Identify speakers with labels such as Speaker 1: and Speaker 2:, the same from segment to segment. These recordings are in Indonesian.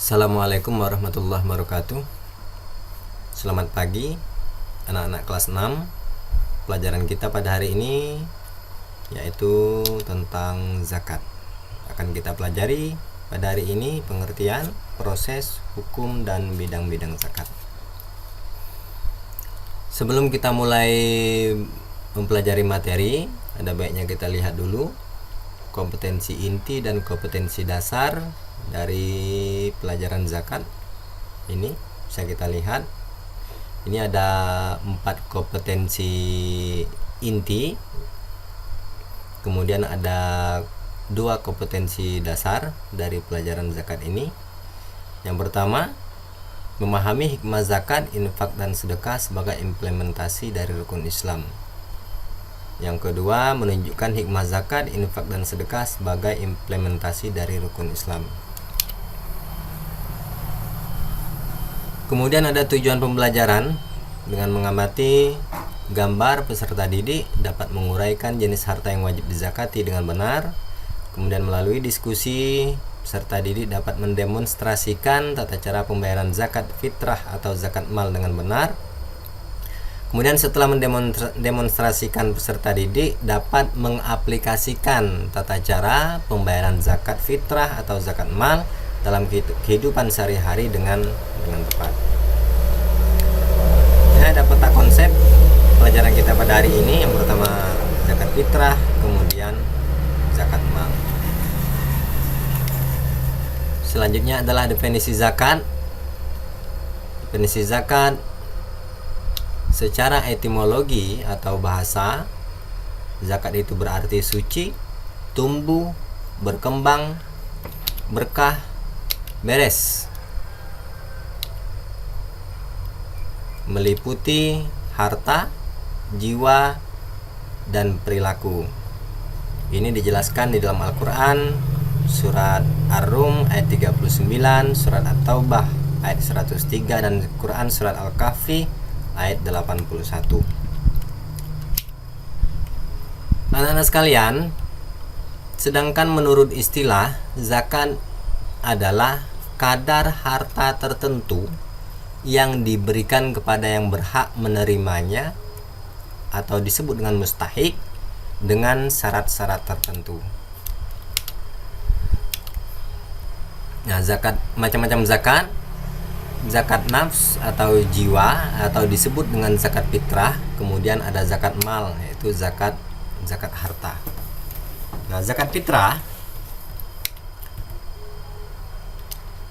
Speaker 1: Assalamualaikum warahmatullahi wabarakatuh. Selamat pagi anak-anak kelas 6. Pelajaran kita pada hari ini yaitu tentang zakat. Akan kita pelajari pada hari ini pengertian, proses, hukum, dan bidang-bidang zakat. Sebelum kita mulai mempelajari materi, ada baiknya kita lihat dulu kompetensi inti dan kompetensi dasar dari pelajaran zakat. Ini bisa kita lihat, ini ada 4 kompetensi inti, kemudian ada 2 kompetensi dasar dari pelajaran zakat ini. Yang pertama, memahami hikmah zakat, infak, dan sedekah sebagai implementasi dari rukun Islam. Yang kedua, menunjukkan hikmah zakat, infak, dan sedekah sebagai implementasi dari rukun Islam. Kemudian ada tujuan pembelajaran. Dengan mengamati gambar, peserta didik dapat menguraikan jenis harta yang wajib dizakati dengan benar. Kemudian melalui diskusi, peserta didik dapat mendemonstrasikan tata cara pembayaran zakat fitrah atau zakat mal dengan benar. Kemudian setelah mendemonstrasikan, peserta didik dapat mengaplikasikan tata cara pembayaran zakat fitrah atau zakat mal dalam kehidupan sehari-hari dengan tepat. Ini ada peta konsep pelajaran kita pada hari ini. Yang pertama zakat fitrah, kemudian zakat mal. Selanjutnya adalah definisi zakat. Definisi zakat secara etimologi atau bahasa, zakat itu berarti suci, tumbuh, berkembang, berkah, beres, meliputi harta, jiwa, dan perilaku. Ini dijelaskan di dalam Al-Quran, surat Ar-Rum ayat 39, surat At-Taubah ayat 103, dan Quran surat Al-Kahfi ayat 81. Anak-anak sekalian, sedangkan menurut istilah, zakat adalah kadar harta tertentu yang diberikan kepada yang berhak menerimanya atau disebut dengan mustahik dengan syarat-syarat tertentu. Nah, zakat macam-macam zakat. Zakat nafs atau jiwa atau disebut dengan zakat fitrah. Kemudian ada zakat mal, yaitu zakat harta. Nah, zakat fitrah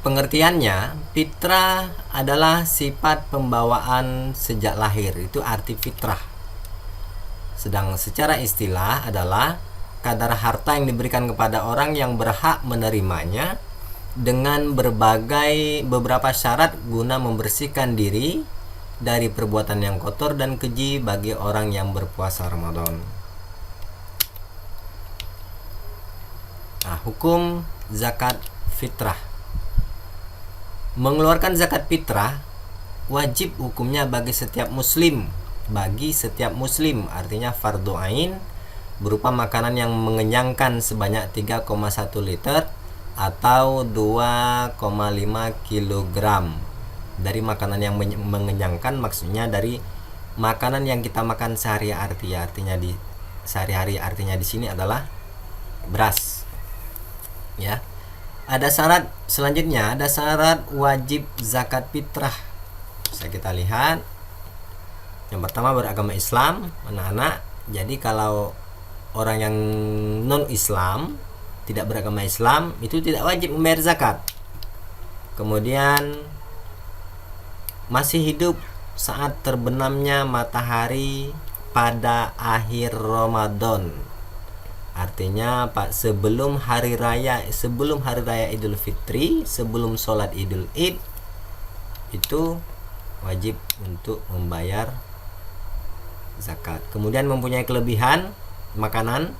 Speaker 1: pengertiannya, fitrah adalah sifat pembawaan sejak lahir, itu arti fitrah. Sedang secara istilah adalah kadar harta yang diberikan kepada orang yang berhak menerimanya dengan beberapa syarat guna membersihkan diri dari perbuatan yang kotor dan keji bagi orang yang berpuasa Ramadan. Nah, hukum zakat fitrah. Mengeluarkan zakat fitrah wajib hukumnya bagi setiap muslim. Artinya fardhu ain, berupa makanan yang mengenyangkan sebanyak 3,1 liter atau 2,5 kg. Dari makanan yang mengenyangkan maksudnya dari makanan yang kita makan sehari-hari. Artinya di sehari-hari, artinya di sini adalah beras. Ya. Ada syarat selanjutnya, ada syarat wajib zakat fitrah. Bisa kita lihat. Yang pertama, beragama Islam, anak-anak. Jadi kalau orang yang non-Islam, tidak beragama Islam, itu tidak wajib membayar zakat. Kemudian masih hidup saat terbenamnya matahari pada akhir Ramadan. Artinya sebelum hari raya Idul Fitri, sebelum sholat Idul Id, itu wajib untuk membayar zakat. Kemudian mempunyai kelebihan makanan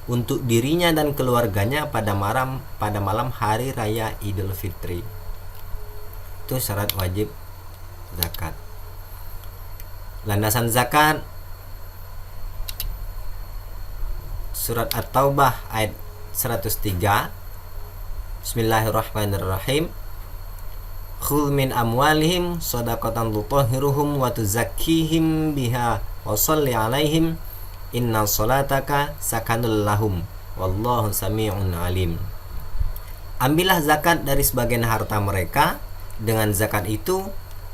Speaker 1: untuk dirinya dan keluarganya pada malam hari raya Idul Fitri. Itu syarat wajib zakat. Landasan zakat, surat At-Taubah ayat 103. Bismillahirrahmanirrahim. khudh min amwalihim shadaqatan tutahhiruhum wa tuzakkihim biha wa shalli 'alaihim inna sholataka sakanul lahum wallahu sami'un alim. Ambillah zakat dari sebagian harta mereka, dengan zakat itu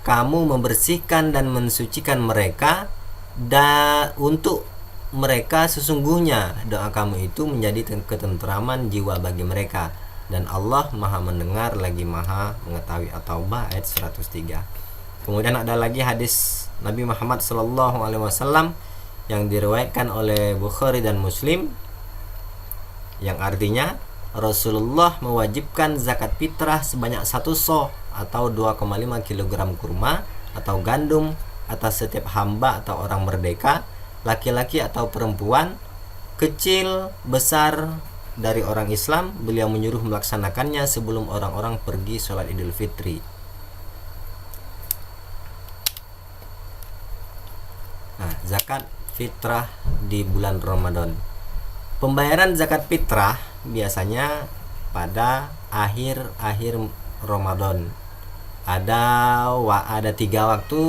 Speaker 1: kamu membersihkan dan mensucikan mereka, dan untuk mereka sesungguhnya doa kamu itu menjadi ketentraman jiwa bagi mereka, dan Allah Maha mendengar lagi Maha mengetahui. At-Taubah ayat 103. Kemudian ada lagi hadis Nabi Muhammad SAW yang diriwayatkan oleh Bukhari dan Muslim, yang artinya Rasulullah mewajibkan zakat fitrah sebanyak 1 soh atau 2,5 kg kurma atau gandum atas setiap hamba atau orang merdeka, laki-laki atau perempuan, kecil besar dari orang Islam. Beliau menyuruh melaksanakannya sebelum orang-orang pergi sholat Idul Fitri. Nah, zakat fitrah di bulan Ramadan. Pembayaran zakat fitrah biasanya pada akhir Ramadan. Ada 3 waktu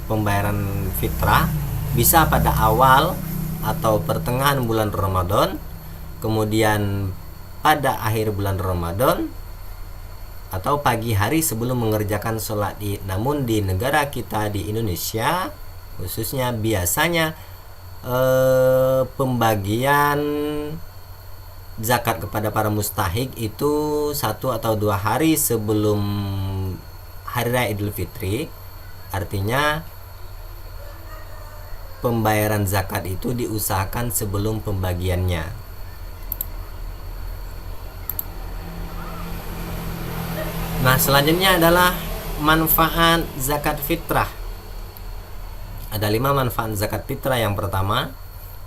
Speaker 1: pembayaran fitrah, bisa pada awal atau pertengahan bulan Ramadan, kemudian pada akhir bulan Ramadan, atau pagi hari sebelum mengerjakan sholat Id. Namun di negara kita di Indonesia khususnya biasanya pembagian zakat kepada para mustahik itu 1 atau 2 hari sebelum hari raya Idul Fitri. Artinya pembayaran zakat itu diusahakan sebelum pembagiannya. Nah, selanjutnya adalah manfaat zakat fitrah. Ada 5 manfaat zakat fitrah. Yang pertama,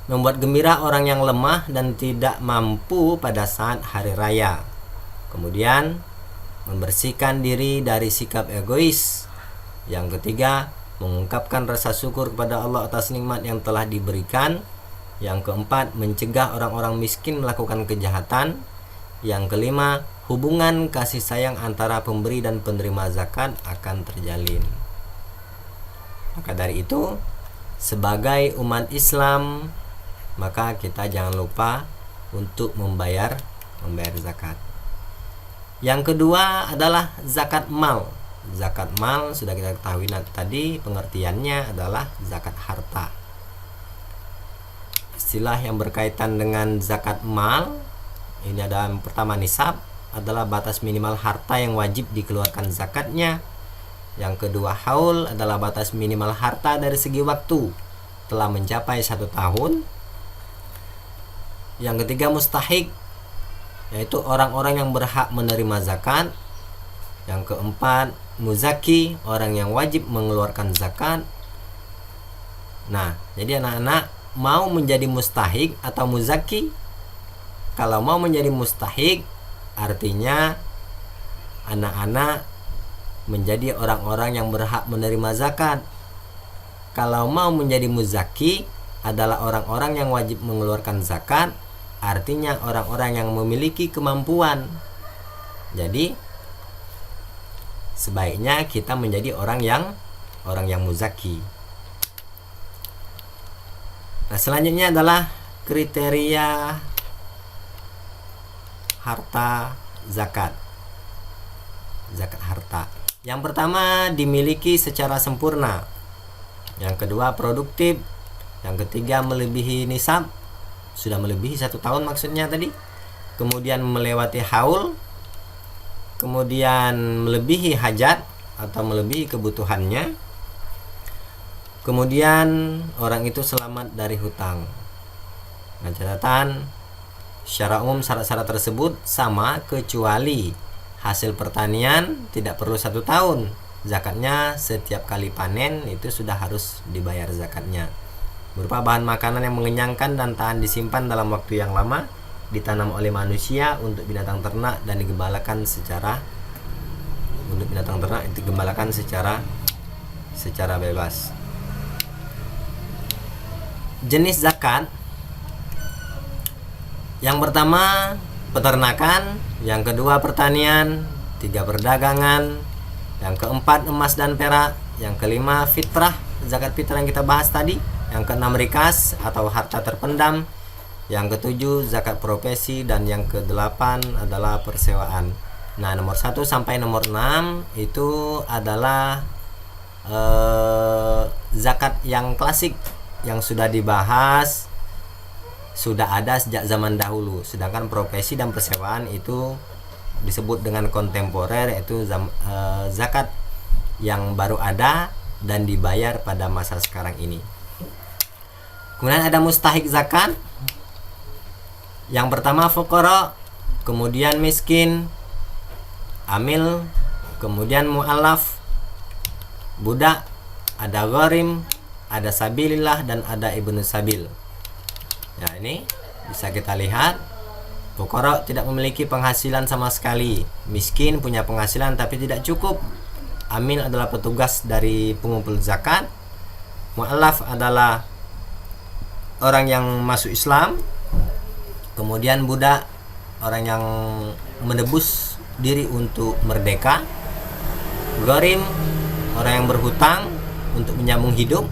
Speaker 1: membuat gembira orang yang lemah dan tidak mampu pada saat hari raya. Kemudian, membersihkan diri dari sikap egois. Yang ketiga, mengungkapkan rasa syukur kepada Allah atas nikmat yang telah diberikan. Yang keempat, mencegah orang-orang miskin melakukan kejahatan. Yang kelima, hubungan kasih sayang antara pemberi dan penerima zakat akan terjalin. Maka dari itu, sebagai umat Islam, maka kita jangan lupa untuk membayar zakat. Yang kedua adalah zakat mal. Zakat mal sudah kita ketahui tadi, pengertiannya adalah zakat harta. Istilah yang berkaitan dengan zakat mal ini ada yang pertama, nisab adalah batas minimal harta yang wajib dikeluarkan zakatnya. Yang kedua, haul adalah batas minimal harta dari segi waktu telah mencapai 1 tahun. Yang ketiga, mustahik, yaitu orang-orang yang berhak menerima zakat. Yang keempat, muzaki, orang yang wajib mengeluarkan zakat. Nah, jadi anak-anak mau menjadi mustahik atau muzaki? Kalau mau menjadi mustahik, artinya anak-anak menjadi orang-orang yang berhak menerima zakat. Kalau mau menjadi muzaki, adalah orang-orang yang wajib mengeluarkan zakat, artinya orang-orang yang memiliki kemampuan. Jadi sebaiknya kita menjadi orang yang muzaki. Nah, selanjutnya adalah kriteria harta zakat harta. Yang pertama, dimiliki secara sempurna. Yang kedua, produktif. Yang ketiga, melebihi nisab, sudah melebihi 1 tahun maksudnya tadi. Kemudian melewati haul. Kemudian melebihi hajat atau melebihi kebutuhannya. Kemudian orang itu selamat dari hutang. Nah, catatan, secara umum syarat-syarat tersebut sama kecuali hasil pertanian tidak perlu 1 tahun. Zakatnya setiap kali panen itu sudah harus dibayar zakatnya. Berupa bahan makanan yang mengenyangkan dan tahan disimpan dalam waktu yang lama, ditanam oleh manusia untuk binatang ternak dan digembalakan secara bebas. Jenis zakat. Yang pertama, peternakan. Yang kedua, pertanian. 3 perdagangan, yang keempat emas dan perak, yang kelima fitrah, zakat fitrah yang kita bahas tadi, yang keenam rikas atau harta terpendam, yang ketujuh zakat profesi, dan yang kedelapan adalah persewaan. Nah, nomor 1 sampai nomor 6 itu adalah zakat yang klasik yang sudah dibahas, sudah ada sejak zaman dahulu. Sedangkan profesi dan persewaan itu disebut dengan kontemporer, yaitu zakat yang baru ada dan dibayar pada masa sekarang ini. Kemudian ada mustahik zakat. Yang pertama fuqara, kemudian miskin, amil, kemudian mu'allaf, budak, ada gharim, ada sabilillah, dan ada ibnu sabil. Ya, ini bisa kita lihat. Fuqara tidak memiliki penghasilan sama sekali. Miskin punya penghasilan tapi tidak cukup. Amil adalah petugas dari pengumpul zakat. Mu'allaf adalah orang yang masuk Islam. Kemudian budak, orang yang menebus diri untuk merdeka. Gharim, orang yang berhutang untuk menyambung hidup.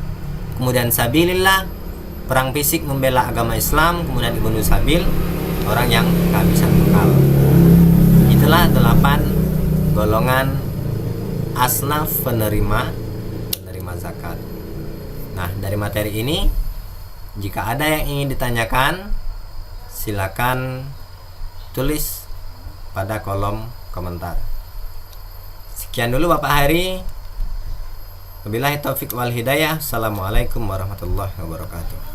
Speaker 1: Kemudian sabilillah, perang fisik membela agama Islam. Kemudian ibnu sabil, orang yang kehabisan bekal. Itulah 8 golongan asnaf penerima zakat. Nah, dari materi ini, jika ada yang ingin ditanyakan, silakan tulis pada kolom komentar. Sekian dulu Bapak Hari. Wabillahi taufik wal hidayah. Assalamualaikum warahmatullahi wabarakatuh.